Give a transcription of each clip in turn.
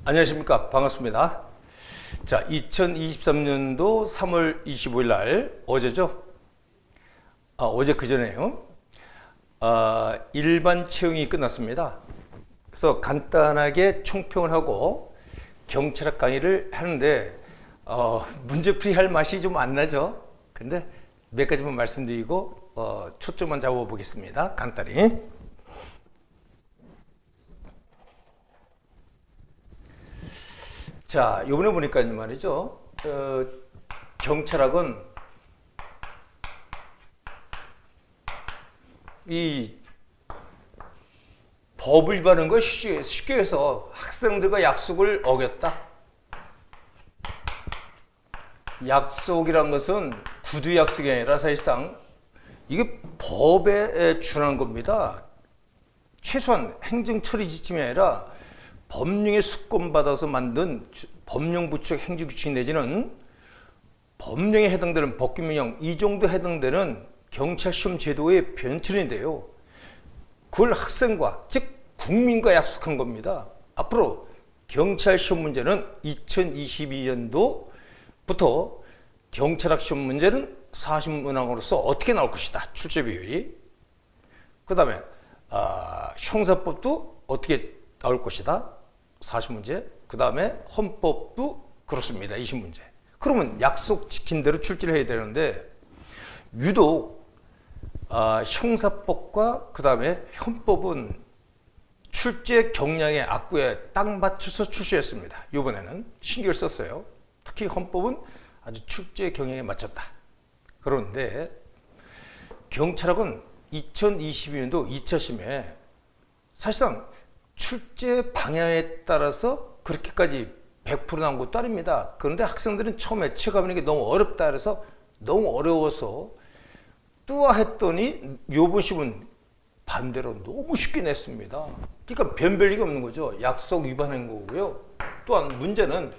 안녕하십니까. 반갑습니다. 자, 2023년도 3월 25일 날, 어제죠? 어제 그전에요. 일반 채용이 끝났습니다. 그래서 간단하게 총평을 하고 경찰학 강의를 하는데, 문제풀이 할 맛이 좀 안 나죠? 근데 몇 가지만 말씀드리고, 초점만 잡아보겠습니다. 간단히. 자, 요번에 보니까 말이죠. 경찰학은 이 법을 위반한 걸 쉽게 해서 학생들과 약속을 어겼다. 약속이란 것은 구두 약속이 아니라 사실상 이게 법에 준한 겁니다. 최소한 행정 처리 지침이 아니라 법령에 수권받아서 만든 법령부처 행정규칙 내지는 법령에 해당되는 법규명령, 이 정도 해당되는 경찰시험 제도의 변천인데요. 그걸 학생과, 즉 국민과 약속한 겁니다. 앞으로 경찰시험 문제는 2022년도부터 경찰학 시험 문제는 40문항으로서 어떻게 나올 것이다. 출제 비율이. 그 다음에 형사법도 어떻게 나올 것이다. 40문제. 그 다음에 헌법도 그렇습니다. 20문제. 그러면 약속 지킨 대로 출제를 해야 되는데 유독 형사법과 그 다음에 헌법은 출제 경량의 악구에 딱 맞춰서 출시했습니다. 이번에는 신경을 썼어요. 특히 헌법은 아주 출제 경향에 맞췄다. 그런데 경찰학은 2022년도 2차 심에 사실상 출제 방향에 따라서 그렇게까지 100% 나온 것도 아닙니다. 그런데 학생들은 처음에 체감하는 게 너무 어렵다 그래서 너무 어려워서 뚜아했더니 요번 시험은 반대로 너무 쉽게 냈습니다. 그러니까 변별력이 없는 거죠. 약속 위반한 거고요. 또한 문제는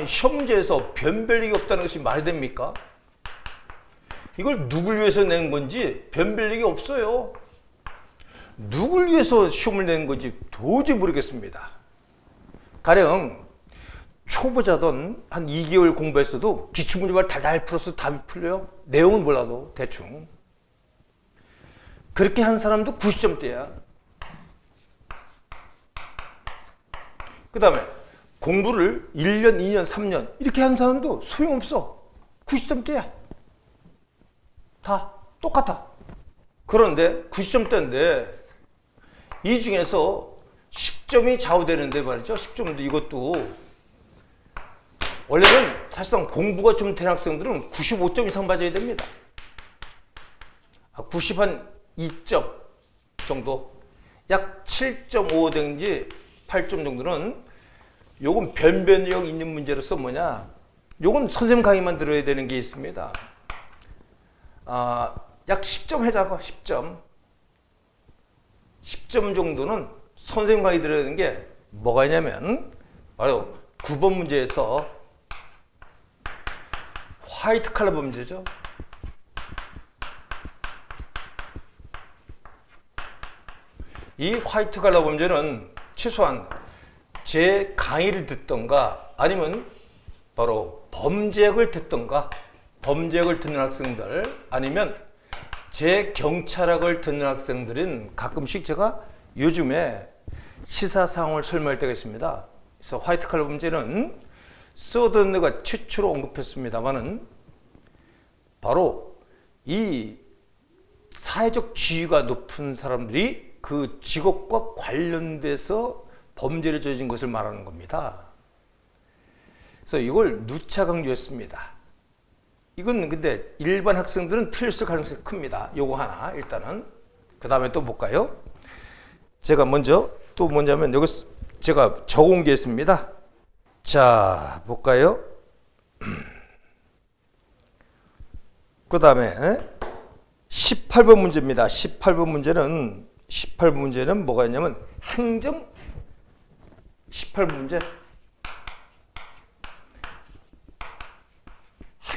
시험 문제에서 변별력이 없다는 것이 말이 됩니까? 이걸 누굴 위해서 낸 건지 변별력이 없어요. 누굴 위해서 시험을 낸 건지 도저히 모르겠습니다. 가령 초보자든 한 2개월 공부했어도 기출문제만 달달 풀어서 답이 풀려요. 내용은 몰라도 대충. 그렇게 한 사람도 90점대야. 그 다음에 공부를 1년, 2년, 3년 이렇게 한 사람도 소용없어. 90점대야. 다 똑같아. 그런데 90점대인데 이 중에서 10점이 좌우되는데 말이죠. 10점도 이것도 원래는 사실상 공부가 좀 된 학생들은 95점 이상 맞아야 됩니다. 92점 정도, 약 7.5 된지 8점 정도는 요건 변별력 있는 문제로서 뭐냐, 요건 선생님 강의만 들어야 되는 게 있습니다. 약 10점 해자고 10점 정도는 선생님 강의 들어야 되는 게 뭐가 있냐면 바로 9번 문제에서 화이트 칼라 범죄죠. 이 화이트 칼라 범죄는 최소한 제 강의를 듣던가 아니면 바로 범죄학을 듣던가, 범죄학을 듣는 학생들 아니면 제 경찰학을 듣는 학생들은 가끔씩 제가 요즘에 시사상황을 설명할 때가 있습니다. 그래서 화이트 칼라 범죄는 서던너가 최초로 언급했습니다만은 바로 이 사회적 지위가 높은 사람들이 그 직업과 관련돼서 범죄를 저지른 것을 말하는 겁니다. 그래서 이걸 누차 강조했습니다. 이건 근데 일반 학생들은 틀렸을 가능성이 큽니다. 요거 하나 일단은. 그 다음에 또 볼까요? 제가 먼저 또 뭐냐면 여기 제가 적어온 게 있습니다. 자, 볼까요? 그 다음에 18번 문제입니다. 18번 문제는 뭐가 있냐면 행정 18번 문제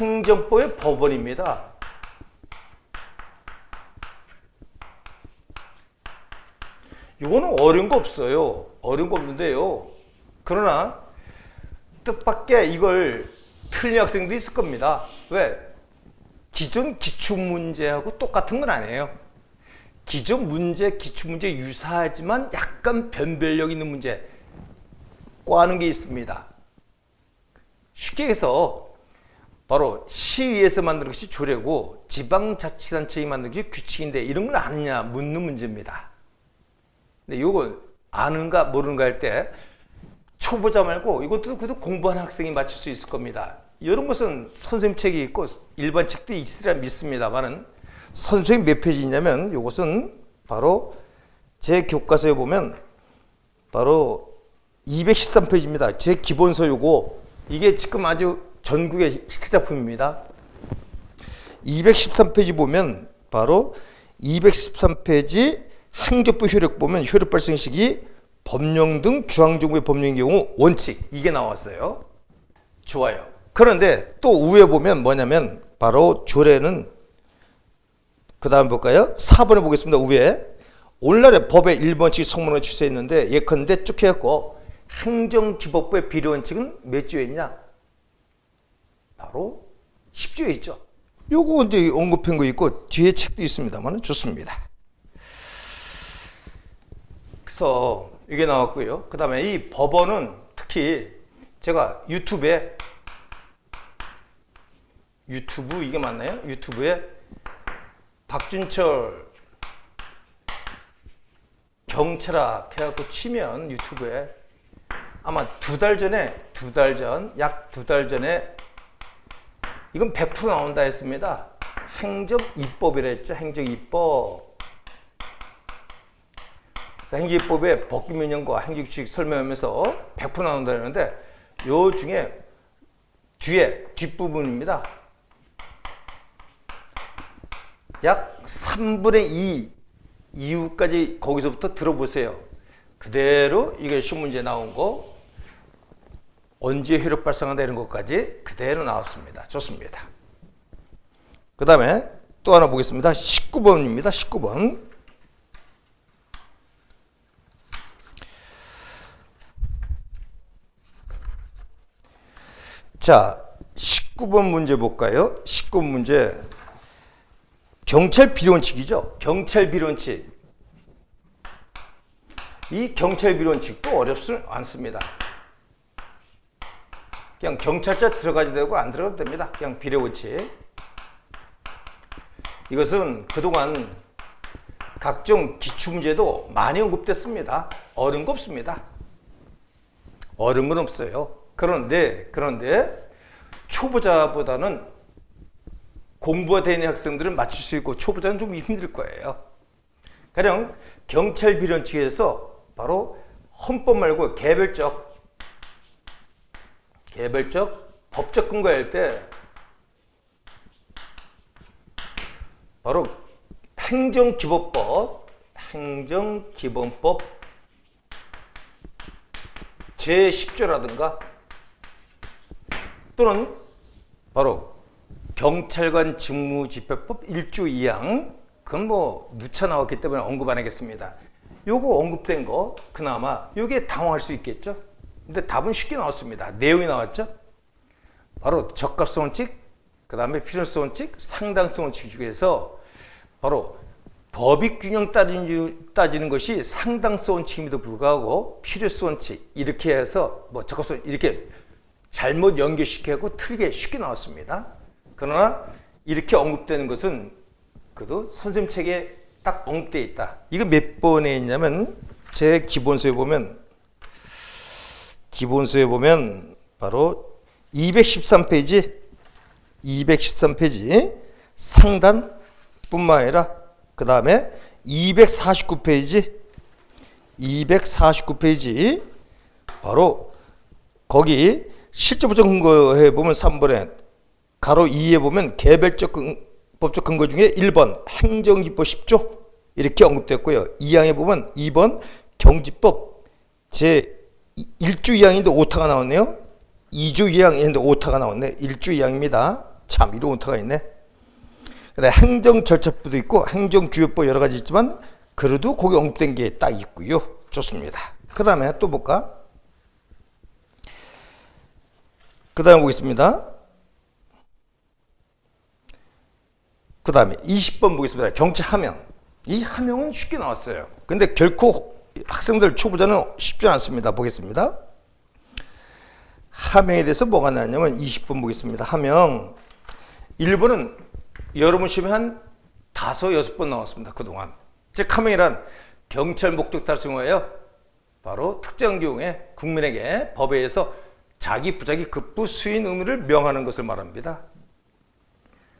행정법의 법원입니다. 이거는 어려운 거 없어요. 어려운 거 없는데요. 그러나 뜻밖의 이걸 틀린 학생도 있을 겁니다. 왜? 기존 기출문제하고 똑같은 건 아니에요. 기존 문제, 기출문제 유사하지만 약간 변별력 있는 문제 꽈는 게 있습니다. 쉽게 해서 바로 시의회에서 만든 것이 조례고 지방자치단체가 만든 것이 규칙인데 이런 걸 아느냐 묻는 문제입니다. 근데 이거 아는가 모르는가 할 때 초보자 말고 이것도 그래도 공부하는 학생이 맞출 수 있을 겁니다. 이런 것은 선생님 책이 있고 일반 책도 있으리라 믿습니다만은 선생님 몇 페이지냐면 이것은 바로 제 교과서에 보면 바로 213페이지입니다. 제 기본서 요거 이게 지금 아주 전국의 히트 작품입니다. 213페이지 보면 바로 213페이지 행정부 효력 보면 효력 발생 시기 법령 등 중앙정부의 법령의 경우 원칙 이게 나왔어요. 좋아요. 그런데 또 위에 보면 뭐냐면 바로 조례는 그 다음 볼까요? 4번에 보겠습니다. 위에 오늘날의 법의 1번칙 성문을 취소했는데 예컨대 쭉 해갖고 행정기법부의 비례원칙은 몇 조에 있냐? 바로 10조에 있죠. 요거 이제 언급한 거 있고 뒤에 책도 있습니다만 좋습니다. 그래서 이게 나왔고요. 그 다음에 이 법원은 특히 제가 유튜브 이게 맞나요? 유튜브에 박준철 경찰학 해갖고 치면 유튜브에 아마 약 두 달 전에 이건 100% 나온다 했습니다. 행정입법이라 했죠. 행정입법. 행정입법의 법규명령과 행정규칙 설명하면서 100% 나온다 했는데 요 중에 뒷부분입니다. 약 3분의 2 이후까지 거기서부터 들어보세요. 그대로 이게 시문제 나온 거 언제 효력 발생한다 이런 것까지 그대로 나왔습니다. 좋습니다. 그 다음에 또 하나 보겠습니다. 19번입니다. 19번. 자, 19번 문제 볼까요? 19번 문제. 경찰 비례원칙이죠. 경찰 비례원칙. 이 경찰 비례원칙도 어렵지 않습니다. 그냥 경찰자 들어가도 되고 안 들어가도 됩니다. 그냥 비례원칙. 이것은 그동안 각종 기출문제도 많이 언급됐습니다. 어려운 거 없습니다. 어려운 건 없어요. 그런데 초보자보다는 공부가 되는 학생들은 맞출 수 있고 초보자는 좀 힘들 거예요. 가령 경찰 비례원칙에서 바로 헌법 말고 개별적 법적 근거할 때 바로 행정기본법 제10조라든가 또는 바로 경찰관 직무집행법 1조 2항 그건 뭐 누차 나왔기 때문에 언급 안 하겠습니다. 요거 언급된 거 그나마 요게 당황할 수 있겠죠. 근데 답은 쉽게 나왔습니다. 내용이 나왔죠. 바로 적합성 원칙, 그 다음에 필요성 원칙, 상당성 원칙 중에서 바로 법익 균형 따지는 것이 상당성 원칙임에도 불구하고 필요성 원칙 이렇게 해서 뭐 적합성 이렇게 잘못 연결시켜고 틀리게 쉽게 나왔습니다. 그러나 이렇게 언급되는 것은 그래도 선생님 책에 딱 언급되어 있다. 이거 몇 번에 있냐면 제 기본서에 보면 바로 213페이지 상단뿐만 아니라 그 다음에 249페이지 바로 거기 실제법적 근거에 보면 3번에 가로 2에 보면 개별적 법적 근거 중에 1번 행정기법 10조 이렇게 언급됐고요. 2항에 보면 2번 경지법 제 1조 2항인데 오타가 나왔네요. 2조 2항인데 오타가 나왔네. 1조 2항입니다. 참 이런 오타가 있네. 행정절차법도 있고 행정규율법 여러 가지 있지만 그래도 거기 언급된 게 딱 있고요. 좋습니다. 그 다음에 또 볼까? 그 다음에 보겠습니다. 그 다음에 20번 보겠습니다. 경찰 하명. 이 하명은 쉽게 나왔어요. 근데 결코 학생들 초보자는 쉽지 않습니다. 보겠습니다. 하명에 대해서 뭐가 나왔냐면 20번 보겠습니다. 하명. 1번은 여러분 시험에 한 5, 6번 나왔습니다. 그동안. 즉 하명이란 경찰 목적 달성하여 바로 특정 경우에 국민에게 법에 의해서 자기 부자기 급부 수인 의무를 명하는 것을 말합니다.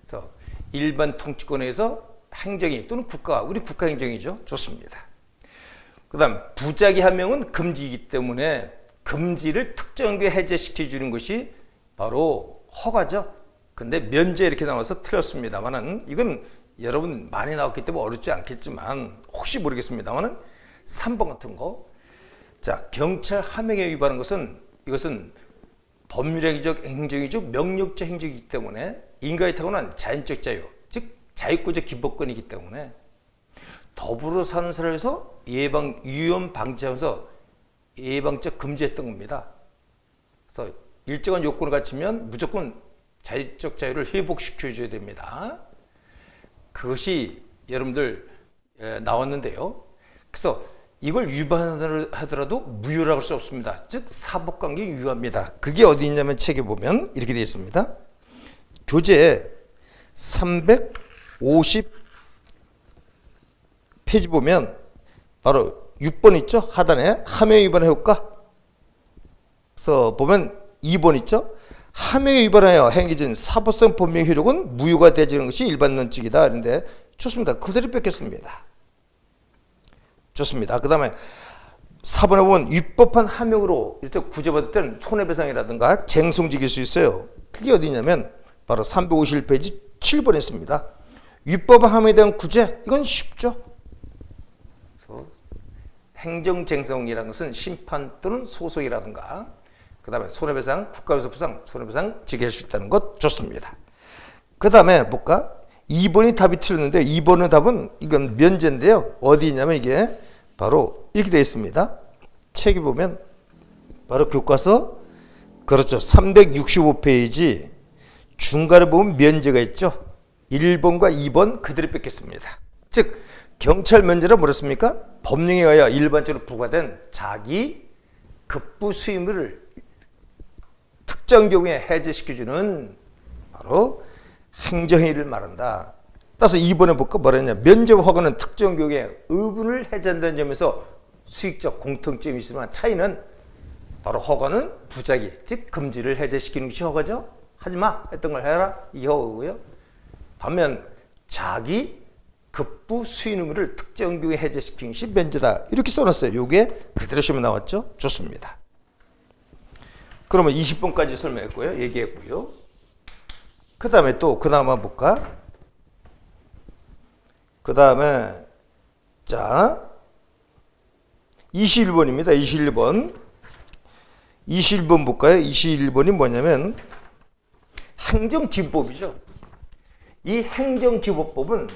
그래서 일반 통치권에서 행정이 또는 국가, 우리 국가 행정이죠. 좋습니다. 그 다음 부작위 하명은 금지이기 때문에 금지를 특정 경우에 해제시켜 주는 것이 바로 허가죠. 근데 면제 이렇게 나와서 틀렸습니다만은 이건 여러분 많이 나왔기 때문에 어렵지 않겠지만 혹시 모르겠습니다만은 3번 같은 거. 자, 경찰 하명에 위반한 것은 이것은 법률행위적 행정이죠. 명령적 행정이기 때문에 인간이 타고난 자연적 자유, 즉 자유구적 기본권이기 때문에 더불어 사는 사람에서 위험 방지하면서 예방적 금지했던 겁니다. 그래서 일정한 요건을 갖추면 무조건 자유적 자유를 회복시켜 줘야 됩니다. 그것이 여러분들 나왔는데요. 그래서 이걸 위반하더라도 무효라고 할 수 없습니다. 즉 사법관계 유효합니다. 그게 어디 있냐면 책에 보면 이렇게 되어 있습니다. 교재 350 페이지 보면 바로 6번 있죠? 하단에 하명 위반의 효과. 그래서 보면 2번 있죠? 하명에 위반하여 행해진 사법성 법령 효력은 무효가 되지는 것이 일반 원칙이다. 그런데 좋습니다. 그 소리 뺏겼습니다. 좋습니다. 그 다음에 4번에 보면 위법한 하명으로 구제받을 때는 손해배상이라든가 쟁송직일 수 있어요. 그게 어디냐면 바로 351페이지 7번에 있습니다. 위법한 하명에 대한 구제, 이건 쉽죠. 행정쟁송이라는 것은 심판 또는 소송이라든가 그 다음에 손해배상, 국가보상, 손해배상 지급할 수 있다는 것 좋습니다. 그 다음에 볼까? 2번이 답이 틀렸는데 2번의 답은 이건 면제인데요. 어디 있냐면 이게 바로 이렇게 되어 있습니다. 책에 보면 바로 교과서 그렇죠. 365페이지 중간에 보면 면제가 있죠. 1번과 2번 그대로 뺏겼습니다. 즉 경찰 면제는 뭐랬습니까? 법령에 의하여 일반적으로 부과된 자기 급부 수임을 특정 경우에 해제시켜주는 바로 행정행위를 말한다. 따라서 2번에 볼까 뭐라 했냐. 면제와 허가는 특정 경우에 의무를 해제한다는 점에서 수익적 공통점이 있지만 차이는 바로 허가는 부작위, 즉 금지를 해제시키는 것이 허가죠. 하지마 했던 걸 해라, 이게 허가고요. 반면 자기 급부 수인 의무를 특정 경우에 해제시키는 것이 면제다. 이렇게 써놨어요. 이게 그대로 시험에 나왔죠. 좋습니다. 그러면 20번까지 설명했고요. 얘기했고요. 그 다음에 또 그나마 볼까? 그 다음에 자 21번입니다. 21번 21번 볼까요? 21번이 뭐냐면 행정기법이죠. 이 행정기법법은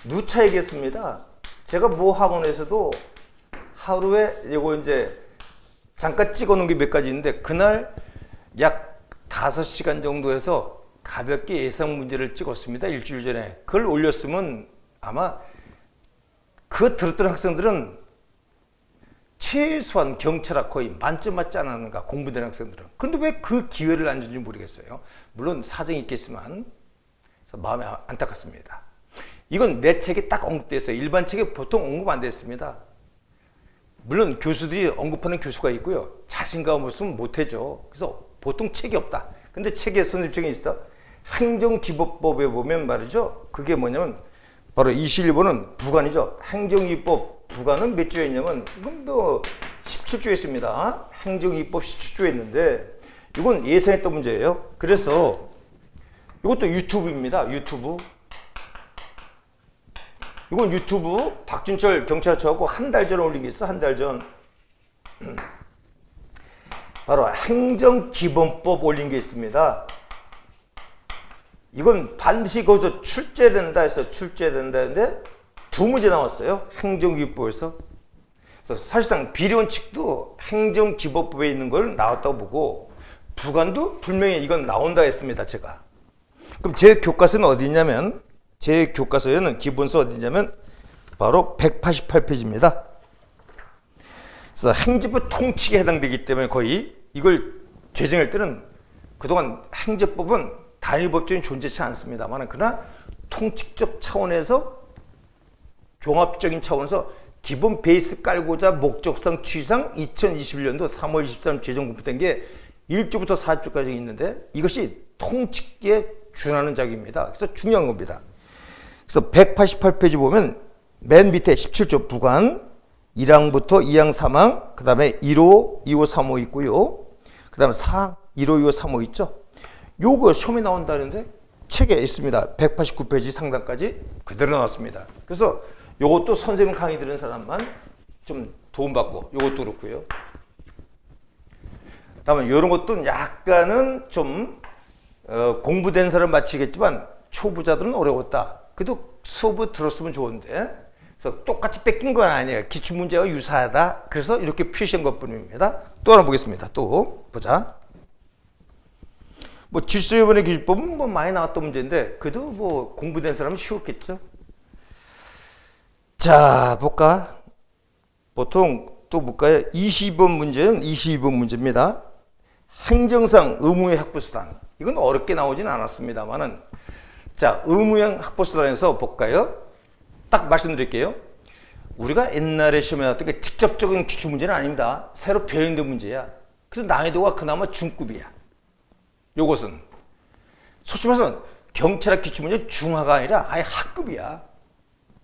누차 얘기했습니다. 제가 모 학원에서도 하루에 이거 이제 잠깐 찍어 놓은 게 몇 가지 있는데 그날 약 5시간 정도 해서 가볍게 예상 문제를 찍었습니다. 일주일 전에. 그걸 올렸으면 아마 그거 들었던 학생들은 최소한 경찰학 거의 만점 맞지 않았는가, 공부된 학생들은. 그런데 왜 그 기회를 안 주는지 모르겠어요. 물론 사정이 있겠지만 그래서 마음이 안타깝습니다. 이건 내 책에 딱 언급되어 있어요. 일반 책에 보통 언급 안 됐습니다. 물론 교수들이 언급하는 교수가 있고요. 자신감 없으면 못하죠. 그래서 보통 책이 없다. 근데 책에 선생님책이 있어. 행정기법법에 보면 말이죠. 그게 뭐냐면 바로 21번은 부관이죠. 행정기법 부관은 몇 조에 있냐면 이건 뭐 17조에 있습니다. 행정기법 17조에 있는데 이건 예상했던 문제예요. 그래서 이것도 유튜브입니다. 유튜브. 이건 유튜브 박준철 경찰서하고 한 달 전에 올린 게 있어. 한 달 전. 바로 행정기본법 올린 게 있습니다. 이건 반드시 거기서 출제된다 해서 출제된다 했는데 두 문제 나왔어요. 행정기법에서. 그래서 사실상 비례원칙도 행정기본법에 있는 걸 나왔다고 보고 부관도 분명히 이건 나온다 했습니다, 제가. 그럼 제 교과서는 어디 있냐면, 제 교과서에는 기본서 어디 있냐면 바로 188페이지입니다. 그래서 행제법 통칙에 해당되기 때문에 거의 이걸 제정할 때는 그동안 행제법은 단일법적인 존재치 않습니다만, 그러나 통칙적 차원에서 종합적인 차원에서 기본 베이스 깔고자 목적상 취지상 2021년도 3월 23일 제정 공부된 게 1조부터 4조까지 있는데 이것이 통칙에 준하는 작입니다. 그래서 중요한 겁니다. 그래서 188페이지 보면 맨 밑에 17조 부관 1항부터 2항 3항, 그 다음에 1호, 2호, 3호 있고요. 그 다음에 4항, 1호, 2호, 3호 있죠. 요거 시험에 나온다는데 책에 있습니다. 189페이지 상단까지 그대로 나왔습니다. 그래서 요것도 선생님 강의 들은 사람만 좀 도움받고, 요것도 그렇고요. 다음에 이런 것도 약간은 좀 공부된 사람 맞히겠지만 초보자들은 어려웠다. 그래도 수업을 들었으면 좋은데, 그래서 똑같이 뺏긴 건 아니에요. 기출문제가 유사하다. 그래서 이렇게 표시한 것뿐입니다. 또 하나 보겠습니다. 또 보자. 뭐 질서유번의 기술법은 뭐 많이 나왔던 문제인데 그래도 뭐 공부된 사람은 쉬웠겠죠. 자, 볼까? 보통 또 볼까요? 22번 문제는 22번 문제입니다. 행정상 의무의 학부수단. 이건 어렵게 나오진 않았습니다만은, 자, 의무형 학부수단에서 볼까요? 딱 말씀드릴게요. 우리가 옛날에 시험에 나왔던 게 직접적인 기출 문제는 아닙니다. 새로 배운된 문제야. 그래서 난이도가 그나마 중급이야. 요것은 솔직히 말해서 경찰학 기출 문제 중하가 아니라 아예 학급이야.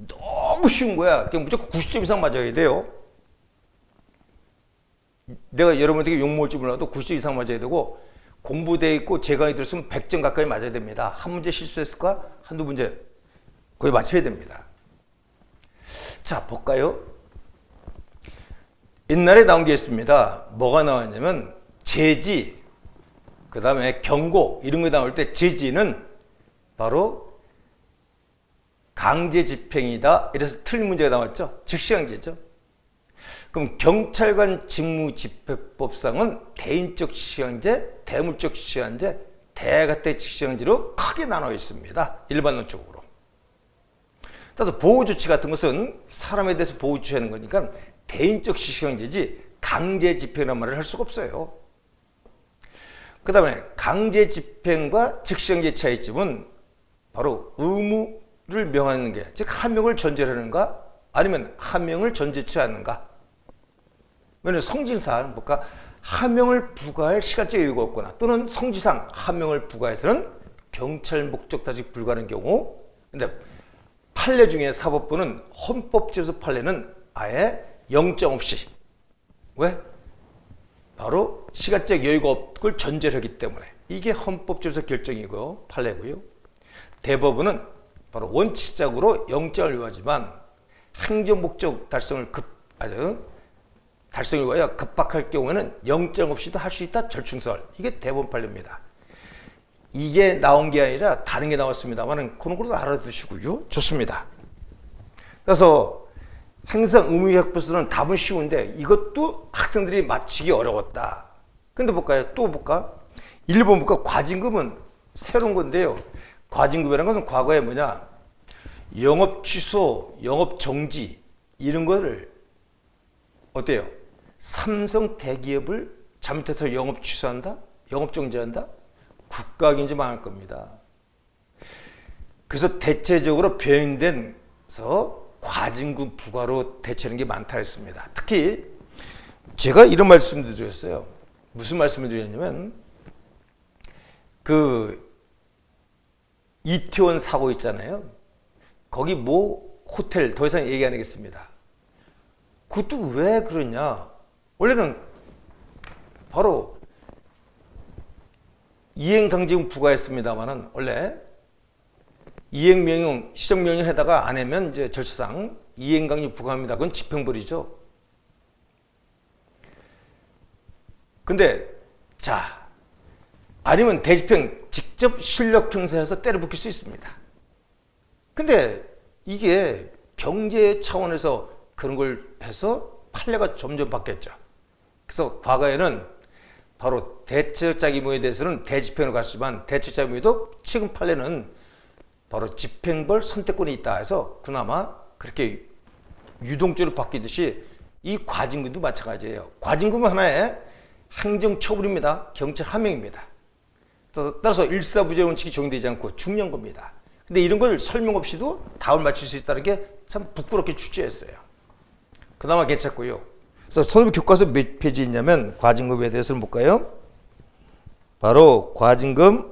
너무 쉬운 거야. 그냥 무조건 90점 이상 맞아야 돼요. 내가 여러분에게 욕먹을지 몰라도 90점 이상 맞아야 되고, 공부돼 있고 제 강의 들었으면 100점 가까이 맞아야 됩니다. 한 문제 실수했을까? 한두 문제 거의 맞춰야 됩니다. 자, 볼까요? 옛날에 나온 게 있습니다. 뭐가 나왔냐면 제지, 그 다음에 경고 이런 거 나올 때 제지는 바로 강제 집행이다. 이래서 틀린 문제가 나왔죠. 즉시강제죠. 그럼 경찰관 직무집행법상은 대인적 즉시강제, 대물적 즉시강제, 대가택 즉시강제로 크게 나눠 있습니다. 일반론적으로. 따라서 보호조치 같은 것은 사람에 대해서 보호조치하는 거니까 대인적 즉시강제지 강제 집행이라는 말을 할 수가 없어요. 그 다음에 강제 집행과 즉시강제 차이점은 바로 의무를 명하는 게, 즉 하명을 전제로 하는가 아니면 하명을 전제치 않는가. 왜냐하면 성질상 볼까, 하명을 부과할 시간적 여유가 없거나 또는 성질상 하명을 부과해서는 경찰 목적다직 불가하는 경우. 근데 판례 중에 사법부는 헌법재소 판례는 아예 영장 없이, 왜? 바로 시간적 여유가 없을 전제를 하기 때문에 이게 헌법재소 결정이고요, 판례고요. 대법원은 바로 원칙적으로 영장을 요하지만 행정 목적 달성을 달성을 위하여 급박할 경우에는 영장 없이도 할 수 있다. 절충설. 이게 대법원 판례입니다. 이게 나온 게 아니라 다른 게 나왔습니다만 그런 걸로 알아두시고요. 좋습니다. 그래서 항상 의무학부서는 답은 쉬운데 이것도 학생들이 맞히기 어려웠다. 근데 볼까요? 또 볼까? 1번 볼까? 과징금은 새로운 건데요. 과징금이라는 것은 과거에 뭐냐? 영업 취소, 영업 정지 이런 거를 어때요? 삼성 대기업을 잘못해서 영업 취소한다? 영업 정지한다? 국가기관이 망할 겁니다. 그래서 대체적으로 병행돼서 과징금 부과로 대체하는 게 많다 했습니다. 특히 제가 이런 말씀도 드렸어요. 무슨 말씀을 드렸냐면 그 이태원 사고 있잖아요. 거기 뭐 호텔 더 이상 얘기 안 하겠습니다. 그것도 왜 그러냐? 원래는 바로 이행강제금 부과했습니다만은 원래 이행명령, 시정명령 해다가 안 하면 이제 절차상 이행강제 부과합니다. 그건 집행벌이죠. 근데 자, 아니면 대집행 직접 실력 행사해서 때려 붙일 수 있습니다. 근데 이게 경제 차원에서 그런 걸 해서 판례가 점점 바뀌었죠. 그래서 과거에는 바로 대체적자 의무에 대해서는 대집행으로 갔지만 대체적자 의무도 최근 판례는 바로 집행벌 선택권이 있다 해서 그나마 그렇게 유동적으로 바뀌듯이 이 과징금도 마찬가지예요. 과징금은 하나의 행정처분입니다. 경찰 하명입니다. 따라서 일사부재 원칙이 적용되지 않고 중요한 겁니다. 근데 이런 걸 설명 없이도 답을 맞출 수 있다는 게 참 부끄럽게 출제했어요. 그나마 괜찮고요. 그래서 선생님 교과서 몇 페이지 있냐면 과징금에 대해서는 볼까요? 바로 과징금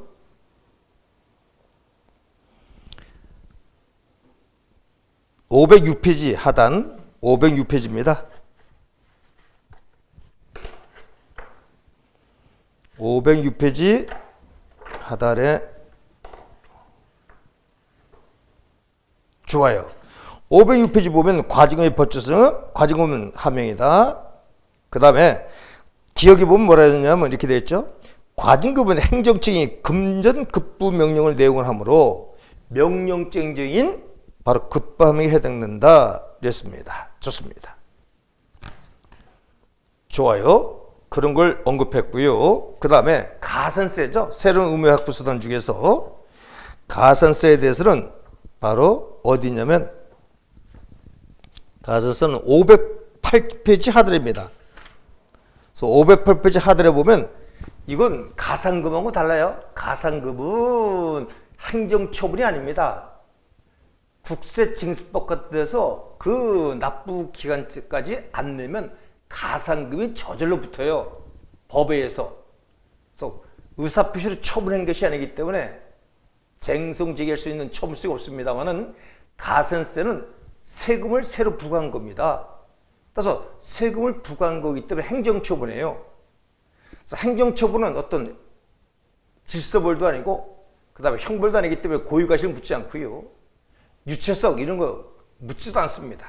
506페이지 하단 506페이지입니다. 506페이지 하단에 좋아요. 506페이지 보면 과징금의 법조성은 과징금은 하명이다. 그 다음에 기억해 보면 뭐라 했냐면 이렇게 되어 있죠. 과징금은 행정청이 금전급부 명령을 내용을 하므로 명령쟁정인 바로 급부함에 해당된다. 이랬습니다. 좋습니다. 좋아요. 그런 걸 언급했고요. 그 다음에 가산세죠. 새로운 의무학부수단 중에서 가산세에 대해서는 바로 어디냐면 가산세는 508페이지 하단입니다. 그래서 508페이지 하단에 보면 이건 가산금하고 달라요. 가산금은 행정처분이 아닙니다. 국세징수법 같은 데서 그 납부기간까지 안 내면 가산금이 저절로 붙어요. 법에 의해서. 그래서 의사표시로 처분한 것이 아니기 때문에 쟁송제기할 수 있는 처분수가 없습니다만은 가산세는 세금을 새로 부과한 겁니다. 따라서 세금을 부과한 거기 때문에 행정처분이에요. 그래서 행정처분은 어떤 질서벌도 아니고 그 다음에 형벌도 아니기 때문에 고유가실을 묻지 않고요. 유체성 이런 거 묻지도 않습니다.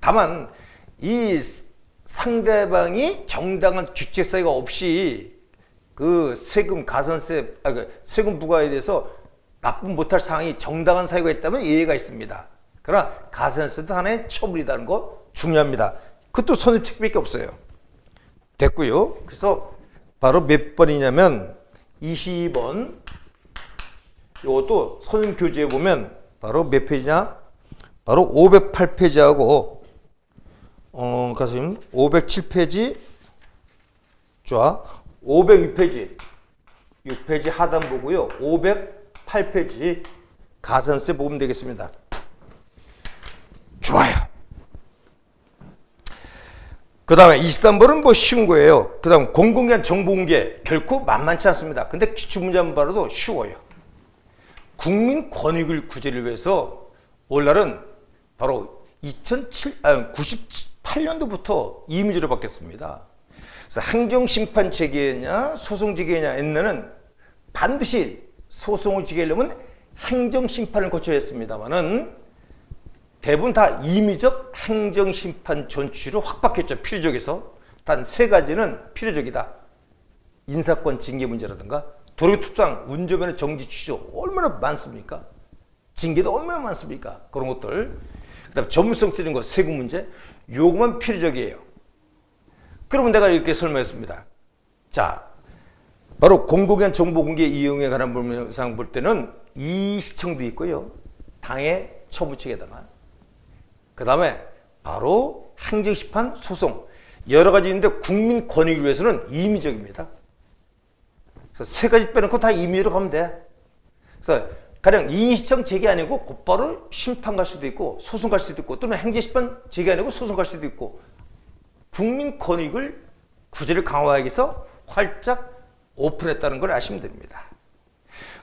다만 이 상대방이 정당한 주체사유가 없이 그 세금 가산세 세금 부과에 대해서 납부 못할 사항이 정당한 사유가 있다면 예외가 있습니다. 그러나 가산세도 하나의 처분이라는 거 중요합니다. 그것도 선생님 책밖에 없어요. 됐고요. 그래서 바로 몇 번이냐면 22번. 이것도 선생님 교재에 보면 바로 몇 페이지냐? 바로 508페이지하고 가슴 507페이지 좋아 506페이지 6페이지 하단 보고요. 508페이지 가산세 보면 되겠습니다. 좋아요. 그 다음에 23번은 뭐 쉬운 거예요. 그 다음 공공기관 정보공개 결코 만만치 않습니다. 근데 기출문제 한번 봐도 쉬워요. 국민 권익을 구제를 위해서 오늘날은 바로 98년도부터 임의제로 바뀌었습니다. 그래서 행정심판 체계냐 소송 체계냐 옛날에는 반드시 소송을 제기하려면 행정심판을 거쳐야 했습니다만은 대부분 다 임의적 행정심판 존치로 확 바뀌었죠. 필요적에서 단 세 가지는 필요적이다. 인사권 징계 문제라든가 도로교통상 운전면허 정지 취소 얼마나 많습니까? 징계도 얼마나 많습니까? 그런 것들. 그 다음에 전문성 쓰는 거 세금 문제 요거만 필요적이에요. 그러면 내가 이렇게 설명했습니다. 자, 바로 공공기관 정보공개 이용에 관한 법상 볼 때는 이 시청도 있고요. 당의 처무책에다가 그 다음에 바로 행정심판 소송 여러 가지 있는데 국민 권익을 위해서는 임의적입니다. 그래서 세 가지 빼놓고 다 임의로 가면 돼. 그래서 가령 이의시청 제기 아니고 곧바로 심판 갈 수도 있고 소송 갈 수도 있고 또는 행정심판 제기 아니고 소송 갈 수도 있고 국민 권익을 구제를 강화하기 위해서 활짝 오픈했다는 걸 아시면 됩니다.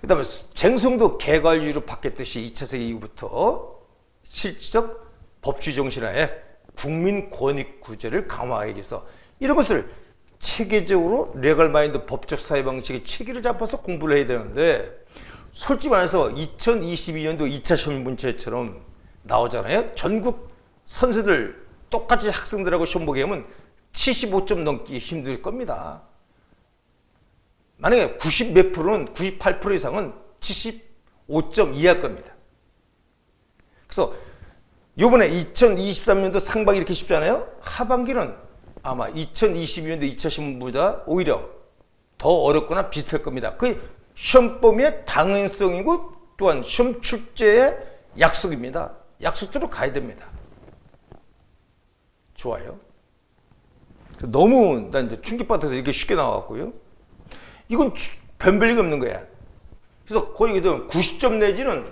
그 다음에 쟁송도 개괄유로 바뀌었듯이 2차 세계 이후부터 실질적 법치 정신하에 국민 권익 구제를 강화하기 위해서 이런 것을 체계적으로 레걸 마인드 법적 사회 방식의 체계를 잡아서 공부를 해야 되는데 솔직히 말해서 2022년도 2차 시험 문제처럼 나오잖아요. 전국 선생들 똑같이 학생들하고 시험 보게 하면 75점 넘기 힘들 겁니다. 만약에 90 몇 프로는 98% 이상은 75점 이하일 겁니다. 그래서 요번에 2023년도 상반기 이렇게 쉽잖아요. 하반기는 아마 2022년도 2차시험보다 오히려 더 어렵거나 비슷할 겁니다. 그 시험 범위의 당연성이고 또한 시험 출제의 약속입니다. 약속대로 가야 됩니다. 좋아요. 너무 난 이제 충격받아서 이게 쉽게 나왔고요. 이건 변별력이 없는 거야. 그래서 거의 90점 내지는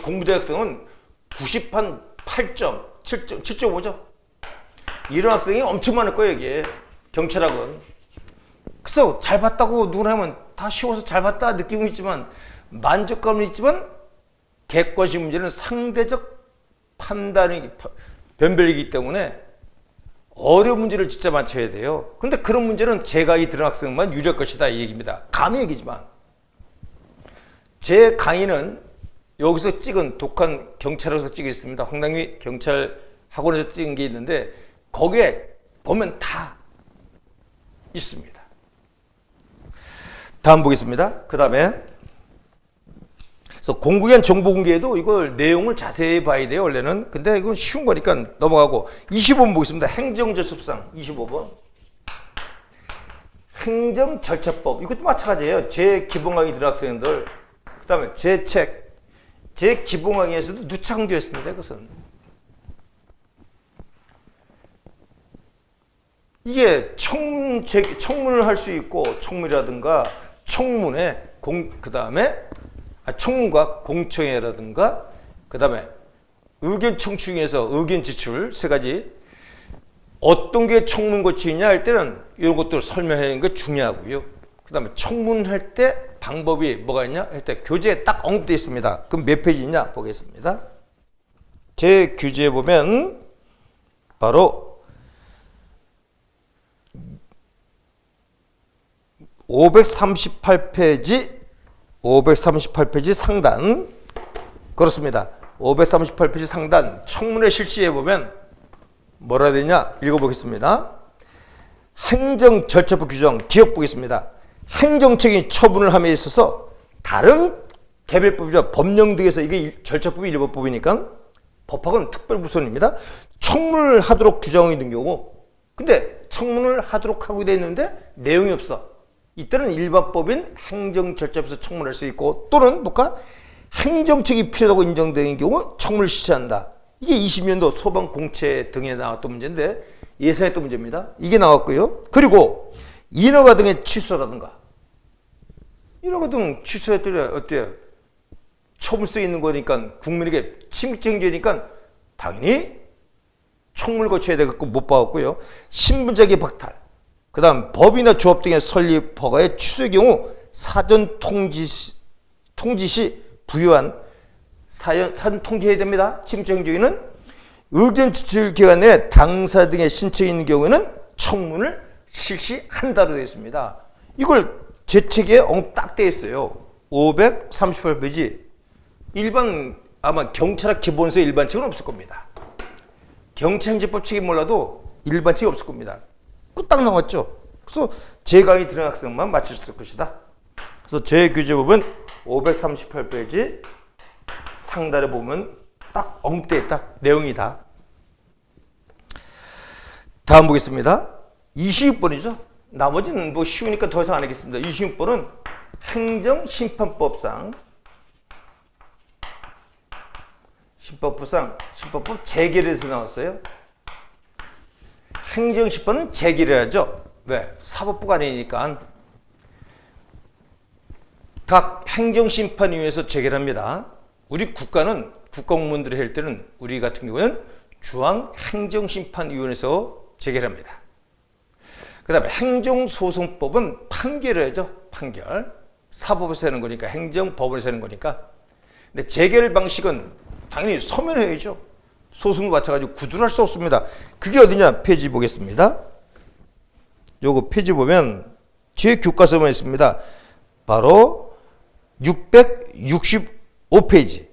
공부대학생은 98점, 7점, 7.5점. 이런 학생이 엄청 많을 거예요, 이게. 경찰학은. 그래서 잘 봤다고 누구나 하면 다 쉬워서 잘 봤다 느낌은 있지만 만족감은 있지만 객관식 문제는 상대적 판단이 변별이기 때문에 어려운 문제를 진짜 맞춰야 돼요. 근데 그런 문제는 제 강의 들은 학생만 유리할 것이다 이 얘기입니다. 감히 얘기지만 제 강의는 여기서 찍은 독한 경찰에서 찍었습니다. 황당위 경찰 학원에서 찍은 게 있는데 거기에 보면 다 있습니다. 다음 보겠습니다. 그 다음에 그래서 공부기한 정보 공개에도 이걸 내용을 자세히 봐야 돼요, 원래는. 근데 이건 쉬운 거니까 넘어가고 25번 보겠습니다. 행정절차법상 25번. 행정절차법. 이것도 마찬가지예요. 제 기본 강의 들은 학생들. 그 다음에 제 책. 제 기본 강의에서도 누차강조했습니다. 이것은. 이게 청문을 할 수 있고 청문이라든가 청문회 그 다음에 청문과 공청회라든가 그 다음에 의견 청취에서 의견 제출 세 가지 어떤 게 청문 거치냐 할 때는 이런 것들을 설명하는 게 중요하고요. 그 다음에 청문할 때 방법이 뭐가 있냐 할 때 교재에 딱 언급되어 있습니다. 그럼 몇 페이지냐 보겠습니다. 제 교재에 보면 바로 538페이지 상단 그렇습니다. 538페이지 상단 청문회 실시에 보면 뭐라 되냐 읽어보겠습니다. 행정절차법 규정 기억 보겠습니다. 행정적인 처분을 함에 있어서 다른 개별법이죠. 법령 등에서 이게 절차법이 일반법이니까 법학은 특별부선입니다. 청문을 하도록 규정이 있는 경우 근데 청문을 하도록 하고 되어 있는데 내용이 없어. 이때는 일반법인 행정절차법에서 청문할 수 있고 또는 뭔가 행정책이 필요하다고 인정되는 경우 청문을 실시한다. 이게 20년도 소방공채 등에 나왔던 문제인데 예상했던 문제입니다. 이게 나왔고요. 그리고 인허가 등의 취소라든가 인허가 등 취소했더니 어때요? 처분성이 있는 거니까 국민에게 침입행위니까 당연히 청문을 거쳐야 되겠고 못 받았고요. 신분자기 박탈 그 다음 법이나 조합 등의 설립 허가의 취소의 경우 사전 통지 시 부여한 사전 통지해야 됩니다. 침입행위는 의견 제출 기간 내에 당사 등의 신청이 있는 경우에는 청문을 실시한다로 되어 있습니다. 이걸 제 책에 딱 되어 있어요. 538페이지 일반 아마 경찰학 기본서 일반 책은 없을 겁니다. 경찰행정법 책이 몰라도 일반 책이 없을 겁니다. 그 딱 나왔죠. 그래서 제 강의 들은 학생만 맞출 수 있을 것이다. 그래서 제 교재 보면 538페이지 상단에 보면 딱 언급되어 있다. 내용이다. 다음 보겠습니다. 26번이죠. 나머지는 뭐 쉬우니까 더 이상 안 하겠습니다. 26번은 행정심판법상 심판법 재결에서 나왔어요. 행정심판은 재결을 하죠. 왜? 사법부가 아니니까 각 행정심판위원회에서 재결합니다. 우리 국가는 국가공무원들이 할 때는 우리 같은 경우는 중앙행정심판위원회에서 재결합니다. 그 다음에 행정소송법은 판결을 하죠. 판결. 사법에서 하는 거니까 행정법원에서 하는 거니까. 근데 재결 방식은 당연히 서면회의죠. 소송도 마찬가지고 구두를 할 수 없습니다. 그게 어디냐? 페이지 보겠습니다. 요거 페이지 보면 제 교과서만 있습니다. 바로 665페이지.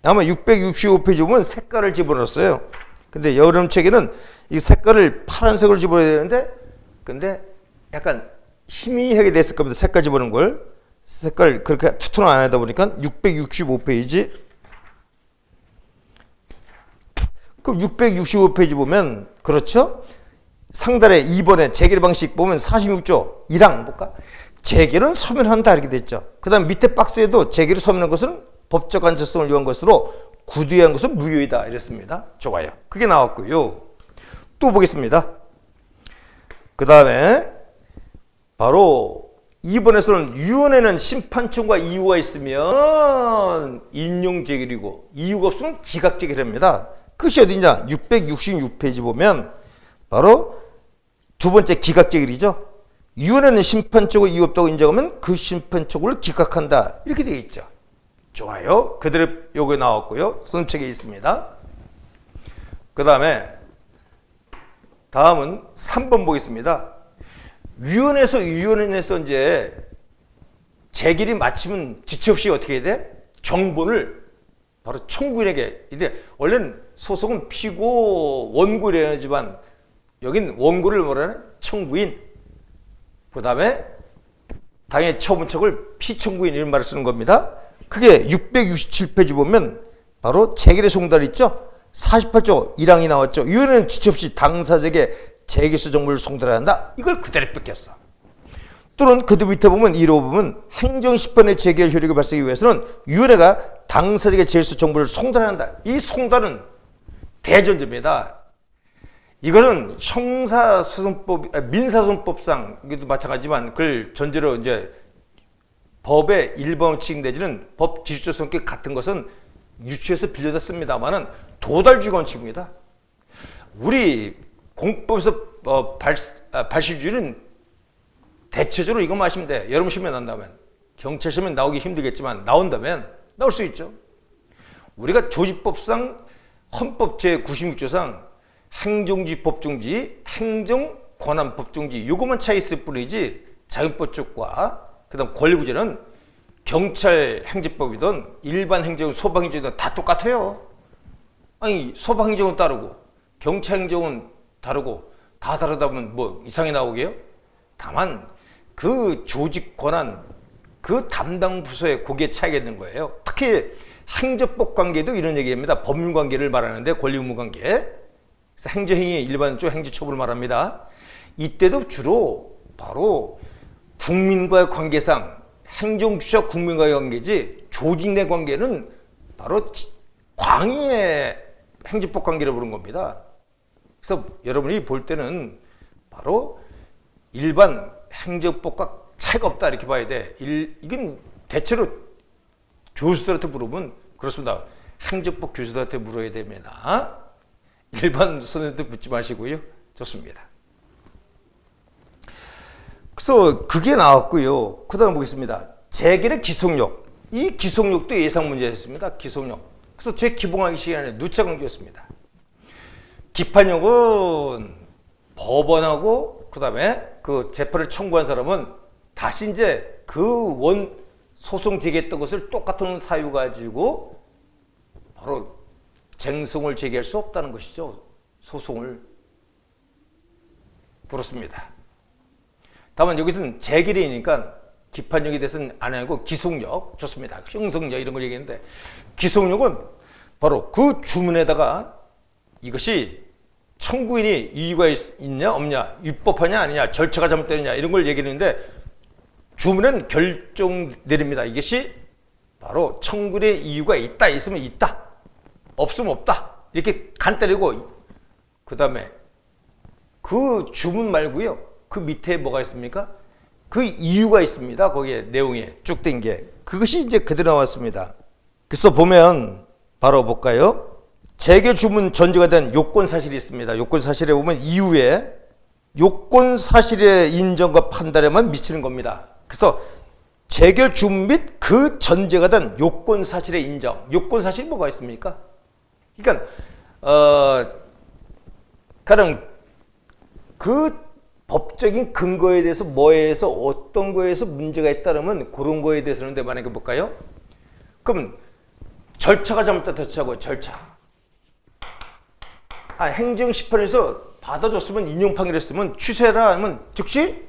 아마 665페이지 보면 색깔을 집어넣었어요. 근데 여름책에는 이 색깔을 파란색으로 집어넣어야 되는데 근데 약간 희미하게 됐을 겁니다. 색깔 집어넣은 걸. 색깔 그렇게 투톤 안 하다 보니까 665페이지. 그럼 665페이지 보면 그렇죠? 상단에 2번에 재결의 방식 보면 46조 1항 볼까? 재결은 소멸한다 이렇게 됐죠. 그 다음 밑에 박스에도 재결을 소멸한 것은 법적 안전성을 위한 것으로 구두한 것은 무효이다 이랬습니다. 좋아요. 그게 나왔고요. 또 보겠습니다. 그 다음에 바로 2번에서는 위원회는 심판청과 이유가 있으면 인용 재결이고 이유가 없으면 기각 재결입니다. 그것이 어디냐? 666페이지 보면 바로 두 번째 기각 재결이죠. 위원회는 심판청과 이유 없다고 인정하면 그 심판청을 기각한다 이렇게 되어 있죠. 좋아요. 그대로 요거 나왔고요. 선책에 있습니다. 그 다음에 다음은 3번 보겠습니다. 위원회에서 이제 재결이 마치면 지체 없이 어떻게 해야 돼? 정보를 바로 청구인에게. 근데 원래는 소송은 피고 원고를 해야지만 여긴 원고를 뭐라 하나? 청구인. 그 다음에 당연히 처분척을 피청구인 이런 말을 쓰는 겁니다. 그게 667페이지 보면 바로 재결의 송달 있죠? 48조 1항이 나왔죠. 위원회는 지체 없이 당사자에게 재결서 정보를 송달해야 한다. 이걸 그대로 뺏겼어. 또는 그 밑에 보면 1호 보면 행정심판의 재결 효력이 발생하기 위해서는 위원회가 당사자에게 재결서 정보를 송달해야 한다. 이 송달은 대전제입니다. 이거는 형사소송법, 민사소송법상 이것도 마찬가지지만 그걸 전제로 이제 법의 일반칙 내지는 법 기술적 성격 같은 것은 유추해서 빌려다 씁니다만은 도달주의 원칙입니다. 우리 공법에서 발실주의는 대체적으로 이것만 하시면 돼. 여러분 시험에 난다면 경찰 시험에 나오기 힘들겠지만 나온다면 나올 수 있죠. 우리가 조직법상 헌법 제96조상 행정지 법정지 행정권한 법정지 이것만 차이 있을 뿐이지 자연법 쪽과 그 다음 권리구제는 경찰 행정법이든 일반 행정 소방행정이든 다 똑같아요. 아니 소방행정은 따르고 경찰 행정은 다르고 다 다르다 보면 뭐 이상이 나오게요? 다만 그 조직 권한 그 담당 부서의 거기에 차이가 있는 거예요. 특히 행정법 관계도 이런 얘기입니다. 법률 관계를 말하는데 권리 의무 관계. 그래서 행정행위 일반적 행정처벌을 말합니다. 이때도 주로 바로 국민과의 관계상 행정주체와 국민과의 관계지 조직 내 관계는 바로 광의의 행정법 관계를 보는 겁니다. 그래서 여러분이 볼 때는 바로 일반 행정법과 차이가 없다 이렇게 봐야 돼. 이건 대체로 교수들한테 물으면 그렇습니다. 행정법 교수들한테 물어야 됩니다. 일반 선생님한테 묻지 마시고요. 좋습니다. 그래서 그게 나왔고요. 그 다음 보겠습니다. 재결의 기속력. 이 기속력도 예상 문제였습니다. 기속력. 그래서 제 기본하기 시간에 누차 강조했습니다. 기판력은 법원하고 그 다음에 그 재판을 청구한 사람은 다시 이제 그 원 소송 제기했던 것을 똑같은 사유 가지고 바로 쟁송을 제기할 수 없다는 것이죠. 소송을. 그렇습니다. 다만 여기서는 재결이니까 기판력에 대해서는 안 하고 기속력 좋습니다. 형성력 이런 걸 얘기했는데 기속력은 바로 그 주문에다가 이것이 청구인이 이유가 있냐 없냐 위법하냐 아니냐 절차가 잘못되느냐 이런 걸 얘기했는데 주문은 결정 내립니다. 이것이 바로 청구인의 이유가 있다 있으면 있다 없으면 없다 이렇게 간단히고 그 다음에 그 주문 말고요 그 밑에 뭐가 있습니까? 그 이유가 있습니다. 거기에 내용에 쭉 된 게 그것이 이제 그대로 나왔습니다. 그래서 보면 바로 볼까요? 재결 주문 전제가 된 요건 사실이 있습니다. 요건 사실에 보면 이후에 요건 사실의 인정과 판단에만 미치는 겁니다. 그래서 재결 주문 및 그 전제가 된 요건 사실의 인정. 요건 사실이 뭐가 있습니까? 그러니까 가령 그 법적인 근거에 대해서 뭐에 대해서 어떤 거에 대해서 문제가 있다면 그런 거에 대해서는 만약에 볼까요? 그럼 절차가 잘못됐다 절차고 절차. 행정심판에서 받아줬으면 인용판결했으면 취소해라 하면 즉시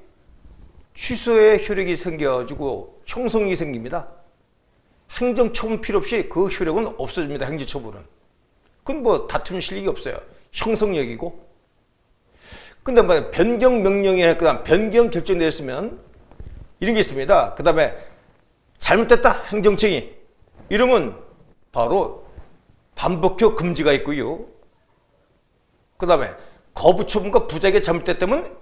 취소의 효력이 생겨가지고 형성이 생깁니다. 행정처분 필요 없이 그 효력은 없어집니다. 행정처분은. 그건 뭐 다툼 실력이 없어요. 형성력이고. 근데 뭐 변경 명령이 그다음 변경 결정 내렸으면 이런 게 있습니다. 그다음에 잘못됐다 행정청이 이러면 바로 반복효 금지가 있고요. 그다음에 거부 처분과 부작위 잘못됐다면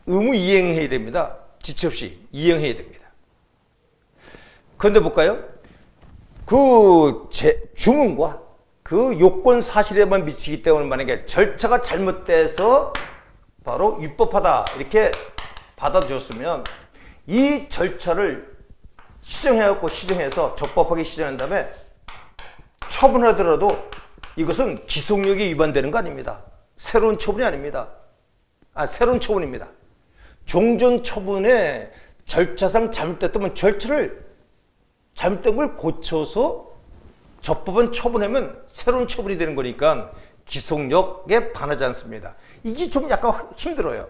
의무 이행해야 됩니다. 지체 없이 이행해야 됩니다. 그런데 볼까요? 그 주문과 그 요건 사실에만 미치기 때문에 만약에 절차가 잘못돼서 바로 위법하다 이렇게 받아들였으면 이 절차를 시정해서 적법하게 시정한 다음에 처분하더라도 이것은 기속력이 위반되는 거 아닙니다. 새로운 처분이 아닙니다. 새로운 처분입니다. 종전 처분에 절차상 잘못됐다면 절차를 잘못된 걸 고쳐서 적법한 처분하면 새로운 처분이 되는 거니까 기속력에 반하지 않습니다. 이게 좀 약간 힘들어요.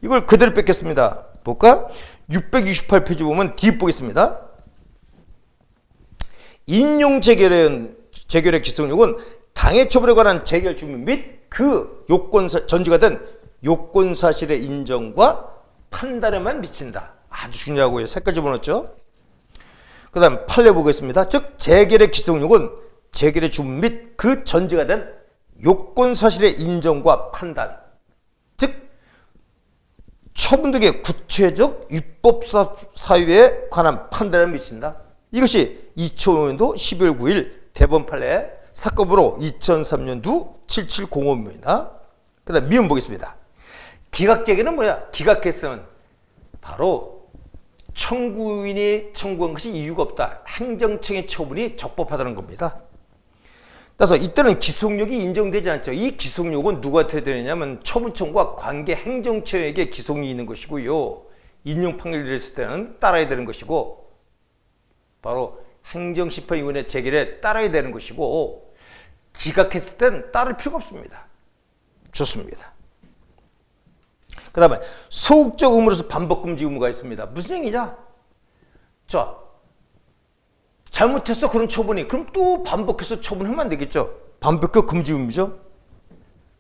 이걸 그대로 뺏겠습니다. 볼까? 668페이지 보면 뒤 보겠습니다. 인용 재결의 기속력은 당해 처분에 관한 재결 주문 및 그 요건 전제가 된 요건 사실의 인정과 판단에만 미친다. 아주 중요하고요. 색깔 집어넣었죠. 그 다음 판례 보겠습니다. 즉 재결의 기속력은 재결의 주문 및 그 전제가 된 요건 사실의 인정과 판단, 즉 처분 등의 구체적 위법 사유에 관한 판단에 미친다. 이것이 2005년도 12월 9일 대법원 판례 사건으로 2003년도 7705입니다. 그 다음 미음 보겠습니다. 기각재결은 뭐야? 기각했으면 바로 청구인이 청구한 것이 이유가 없다. 행정청의 처분이 적법하다는 겁니다. 따라서 이때는 기속력이 인정되지 않죠. 이 기속력은 누구한테 되느냐면 처분청과 관계 행정처에게 기속력이 있는 것이고요. 인용 판결이 됐을 때는 따라야 되는 것이고 바로 행정심판위원회 재결에 따라야 되는 것이고 기각했을 때는 따를 필요가 없습니다. 좋습니다. 그 다음에 소극적 의무로서 반복금지 의무가 있습니다. 무슨 얘기냐? 자, 잘못했어 그런 처분이 그럼 또 반복해서 처분하면 안 되겠죠. 반복적 금지 의무죠.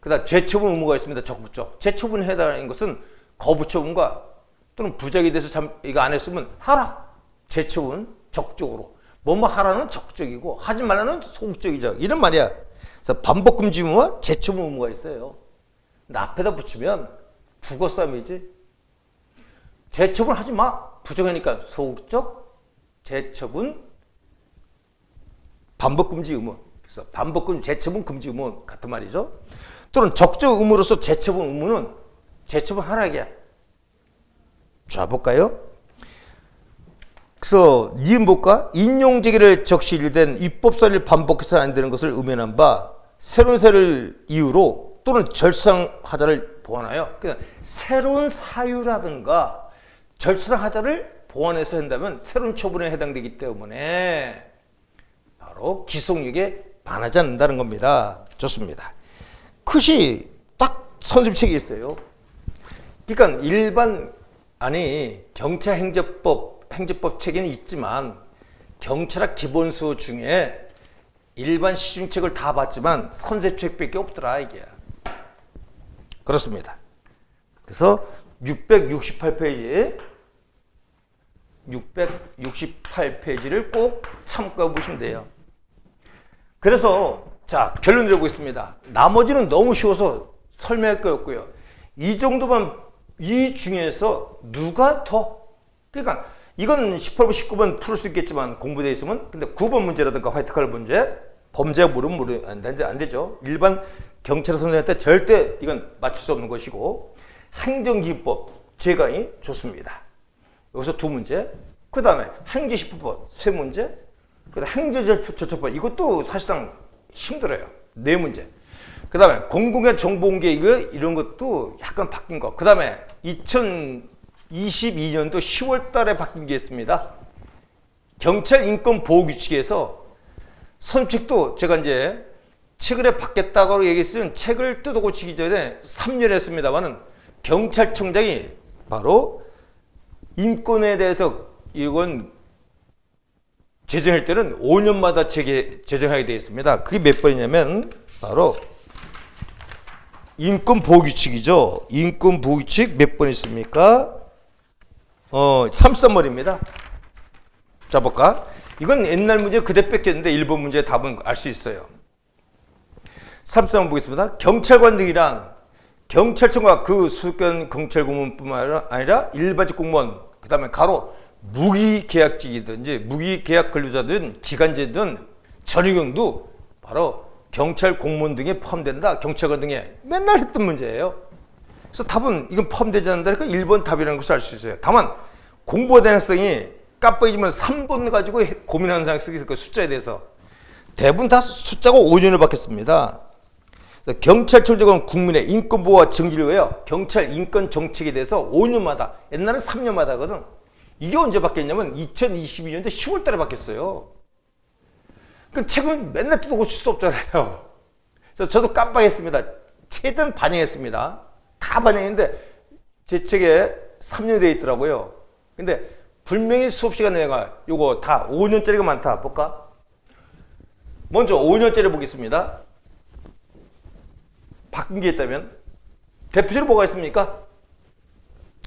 그 다음 재처분 의무가 있습니다. 적부적. 재처분에 해당하는 것은 거부처분과 또는 부작위에 대해서 이거 안 했으면 하라. 재처분 적극적으로. 뭐뭐 하라는 적극적이고 하지 말라는 소극적이죠. 이런 말이야. 그래서 반복금지 의무와 재처분 의무가 있어요. 근데 앞에다 붙이면 국어 싸움이지. 재처분 하지 마. 부정하니까 소극적, 재처분, 반복금지 의무. 그래서 반복금, 재처분, 금지 의무 같은 말이죠. 또는 적극적 의무로서 재처분 의무는 재처분 하라기야. 자, 볼까요? 그래서 니은 볼까? 인용제기를 적시 일된 입법사를 반복해서 안 되는 것을 의미하는 바 새로운 사유를 이유로 또는 절상하자를 보완하여 그러니까 새로운 사유라든가 절상하자를 보완해서 한다면 새로운 처분에 해당되기 때문에 바로 기속력에 반하지 않는다는 겁니다. 좋습니다. 컷이 딱 선심책이 있어요. 그러니까 경찰 행정법 책에는 있지만 경찰학 기본서 중에 일반 시중책을 다 봤지만 선생책밖에 없더라 이게. 그렇습니다. 그래서 668페이지를 꼭 참고해 보시면 돼요. 그래서 자 결론 내려보겠습니다. 나머지는 너무 쉬워서 설명할 거 없고요. 이 정도만 이 중에서 누가 더 그러니까 이건 18번 19번 풀 수 있겠지만 공부되어 있으면 근데 9번 문제라든가 화이트칼 문제 범죄 물으면 안 되죠. 일반 경찰 선생님한테 절대 이건 맞출 수 없는 것이고 행정기법 제강이 좋습니다. 여기서 2문제 그 다음에 행정시법법 3문제 그 다음에 행정절차법 이것도 사실상 힘들어요. 4문제 그 다음에 공공의 정보공개 이런 것도 약간 바뀐 거 그 다음에 2022년도 10월 달에 바뀐 게 있습니다. 경찰 인권보호규칙에서 선책도 제가 이제 최근에 바뀌었다고 얘기했으면 책을 뜯어 고치기 전에 3년 했습니다만은 경찰청장이 바로 인권에 대해서 이건 제정할 때는 5년마다 제정하게 되어 있습니다. 그게 몇 번이냐면 바로 인권 보호 규칙이죠. 인권 보호 규칙 몇 번 있습니까? 33번입니다. 자, 볼까? 이건 옛날 문제 그대 뺏겼는데 일본 문제의 답은 알 수 있어요. 33번 보겠습니다. 경찰관 등이란 경찰청과 그 수권 경찰 공무원뿐만 아니라 일반직 공무원, 그 다음에 가로 무기계약직이든지 무기계약 근로자든 기간제든 전유경도 바로 경찰 공무원 등에 포함된다. 경찰관 등에 맨날 했던 문제예요. 그래서 답은 이건 포함되지 않는다니까 1번 답이라는 것을 알 수 있어요. 다만 공부가 된 학생이 깜빡이지만 3번 가지고 고민하는 상황이 있을 거예요. 숫자에 대해서. 대부분 다 숫자가 5년을 받겠습니다. 경찰청장은 국민의 인권보호와 정지를 위하여 경찰 인권 정책에 대해서 5년마다, 옛날엔 3년마다 하거든. 이게 언제 바뀌었냐면 2022년도 10월 달에 바뀌었어요. 그 책을 맨날 뜯어 고칠 수 없잖아요. 그래서 저도 깜빡했습니다. 최대한 반영했습니다. 다 반영했는데 제 책에 3년 돼 있더라고요. 근데 분명히 수업 시간 내가 요거 다 5년짜리가 많다. 볼까? 먼저 5년짜리 보겠습니다. 바뀐 게 있다면 대표적으로 뭐가 있습니까?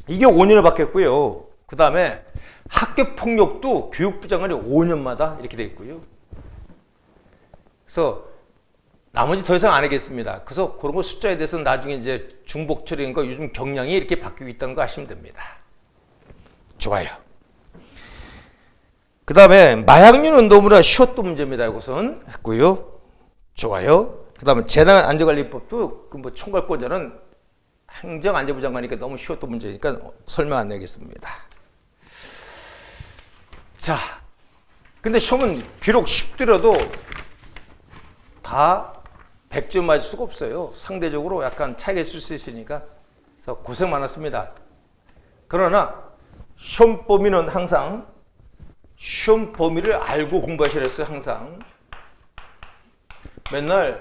이게 5년을 바뀌었고요. 그 다음에 학교폭력도 교육부 장관이 5년마다 이렇게 돼 있고요. 그래서 나머지 더 이상 안 하겠습니다. 그래서 그런 거 숫자에 대해서는 나중에 이제 중복처리인 거 요즘 경향이 이렇게 바뀌고 있다는 거 아시면 됩니다. 좋아요. 그 다음에 마약류는 너무나 쉬웠던 문제입니다. 이것은 했고요. 좋아요. 그 다음에 재난안전관리법도 그 뭐 총괄권자는 행정안전부 장관이니까 너무 쉬웠던 문제니까 설명 안 내겠습니다. 자, 근데 시험은 비록 쉽더라도 다 100점 맞을 수가 없어요. 상대적으로 약간 차이가 있을 수 있으니까. 그래서 고생 많았습니다. 그러나 시험 범위는 항상 시험 범위를 알고 공부하셔야 했어요. 항상. 맨날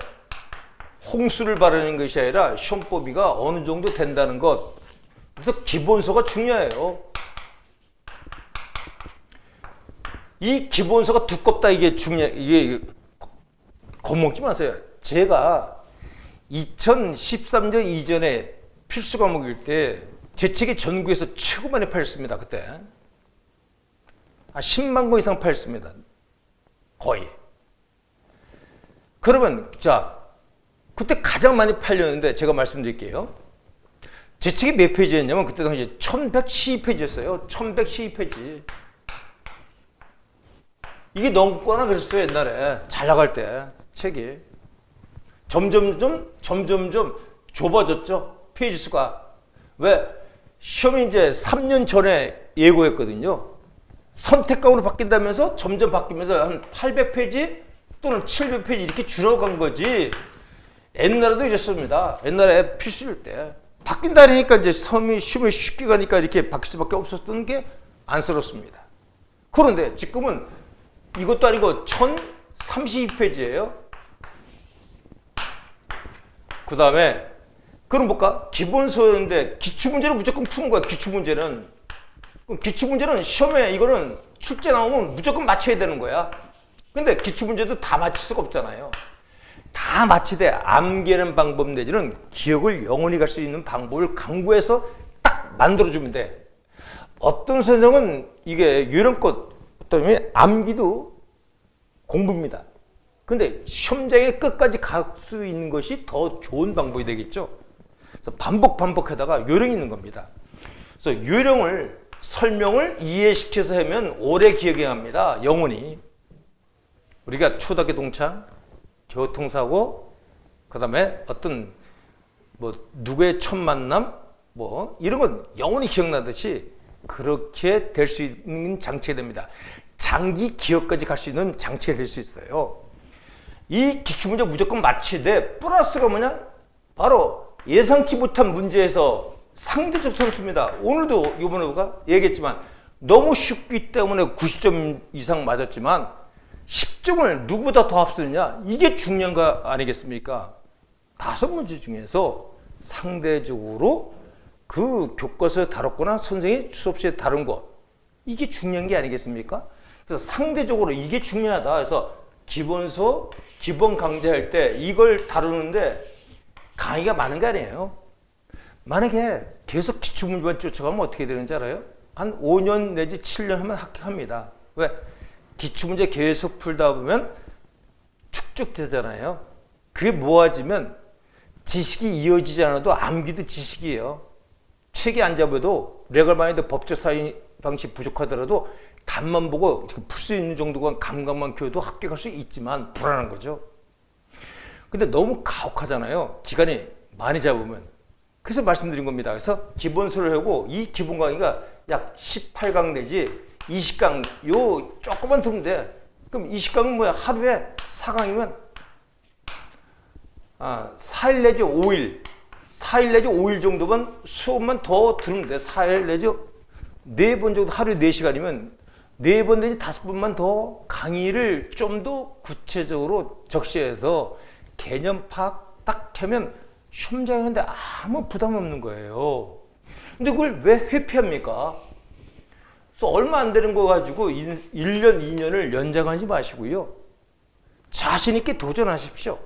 홍수를 바라는 것이 아니라 시험 범위가 어느 정도 된다는 것. 그래서 기본서가 중요해요. 이 기본서가 두껍다 이게 이게 겁먹지 마세요. 제가 2013년 이전에 필수 과목일 때 제 책이 전국에서 최고 많이 팔렸습니다. 그때 한 10만 권 이상 팔렸습니다. 거의. 그러면 자, 그때 가장 많이 팔렸는데 제가 말씀드릴게요. 제 책이 몇 페이지였냐면 그때 당시 1112페이지였어요. 1112페이지. 이게 넘거나 그랬어요. 옛날에 잘 나갈 때 책이 점점점 좁아졌죠. 페이지 수가. 왜? 시험이 이제 3년 전에 예고했거든요. 선택각으로 바뀐다면서 점점 바뀌면서 한 800페이지 또는 700페이지 이렇게 줄어간 거지. 옛날에도 이랬습니다. 옛날에 필수일 때 바뀐다니까 이제 시험이 쉽게 가니까 이렇게 바뀔 수밖에 없었던 게 안쓰럽습니다. 그런데 지금은 이것도 아니고 1032페이지예요. 그 다음에 그럼 볼까? 기본서인데 기출문제를 무조건 푸는 거야. 기출문제는. 기출문제는 시험에 이거는 출제 나오면 무조건 맞춰야 되는 거야. 근데 기출문제도 다 맞출 수가 없잖아요. 다 맞히되 암기하는 방법 내지는 기억을 영원히 갈 수 있는 방법을 강구해서 딱 만들어주면 돼. 어떤 선생은 이게 요령껏 어떤 의미에 암기도 공부입니다. 근데 시험장에 끝까지 갈 수 있는 것이 더 좋은 방법이 되겠죠. 그래서 반복하다가 요령이 있는 겁니다. 그래서 요령을 설명을 이해시켜서 하면 오래 기억해 합니다. 영원히. 우리가 초등학교 동창, 교통사고, 그 다음에 어떤 뭐 누구의 첫 만남, 뭐 이런 건 영원히 기억나듯이 그렇게 될 수 있는 장치가 됩니다. 장기 기억까지 갈 수 있는 장치가 될 수 있어요. 이 기출문제 무조건 맞히되 플러스가 뭐냐? 바로 예상치 못한 문제에서 상대적 선수입니다. 오늘도 이번에 우리가 얘기했지만 너무 쉽기 때문에 90점 이상 맞았지만 10점을 누구보다 더 앞서느냐? 이게 중요한 거 아니겠습니까? 5문제 중에서 상대적으로 그 교과서에 다뤘거나 선생님이 수업시에 다룬 것, 이게 중요한 게 아니겠습니까? 그래서 상대적으로 이게 중요하다. 그래서 기본서, 기본 강좌할 때 이걸 다루는데 강의가 많은 거 아니에요. 만약에 계속 기출문제만 쫓아가면 어떻게 되는지 알아요? 한 5년 내지 7년 하면 합격합니다. 왜? 기출문제 계속 풀다 보면 축적되잖아요. 그게 모아지면 지식이 이어지지 않아도 암기도 지식이에요. 책이 안 잡아도 레걸마인드 법적 사인 방식 부족하더라도 답만 보고 풀 수 있는 정도가 감각만 키워도 합격할 수 있지만 불안한 거죠. 근데 너무 가혹하잖아요. 기간이 많이 잡으면. 그래서 말씀드린 겁니다. 그래서 기본서를 하고 이 기본 강의가 약 18강 내지 20강 요 조금만 두면 돼. 그럼 20강은 뭐야? 하루에 4강이면 4일 내지 5일 4일 내지 5일 정도만 수업만 더 들으면 돼. 4일 내지 4번 정도 하루에 4시간이면 4번 내지 5번만 더 강의를 좀 더 구체적으로 적시해서 개념 파악 딱 하면 시험장에 하는데 아무 부담 없는 거예요. 근데 그걸 왜 회피합니까? 그래서 얼마 안 되는 거 가지고 1년, 2년을 연장하지 마시고요. 자신 있게 도전하십시오.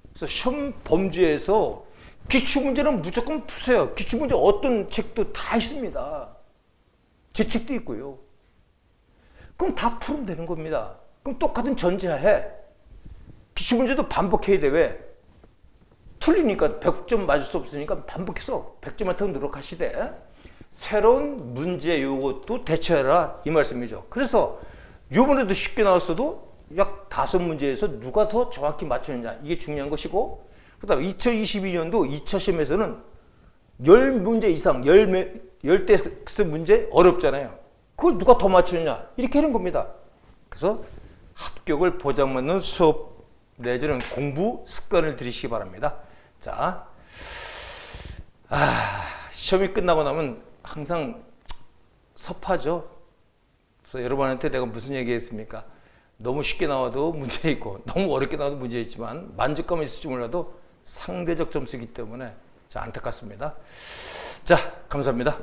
그래서 시험 범주에서 기출문제는 무조건 푸세요. 기출문제 어떤 책도 다 있습니다. 제 책도 있고요. 그럼 다 풀면 되는 겁니다. 그럼 똑같은 전제하에 기출문제도 반복해야 돼. 왜? 틀리니까 100점 맞을 수 없으니까 반복해서 100점한테 노력하시되 새로운 문제 요것도 대처해라 이 말씀이죠. 그래서 요번에도 쉽게 나왔어도 약 5문제에서 누가 더 정확히 맞추느냐 이게 중요한 것이고, 그 다음에 2022년도 2차 시험에서는 10문제 이상 10대 문제 어렵잖아요. 그걸 누가 더 맞추느냐 이렇게 하는 겁니다. 그래서 합격을 보장받는 수업 내지는 공부 습관을 들이시기 바랍니다. 자, 시험이 끝나고 나면 항상 섭하죠. 그래서 여러분한테 내가 무슨 얘기 했습니까? 너무 쉽게 나와도 문제 있고 너무 어렵게 나와도 문제 있지만 만족감이 있을지 몰라도 상대적 점수이기 때문에 안타깝습니다. 자, 감사합니다.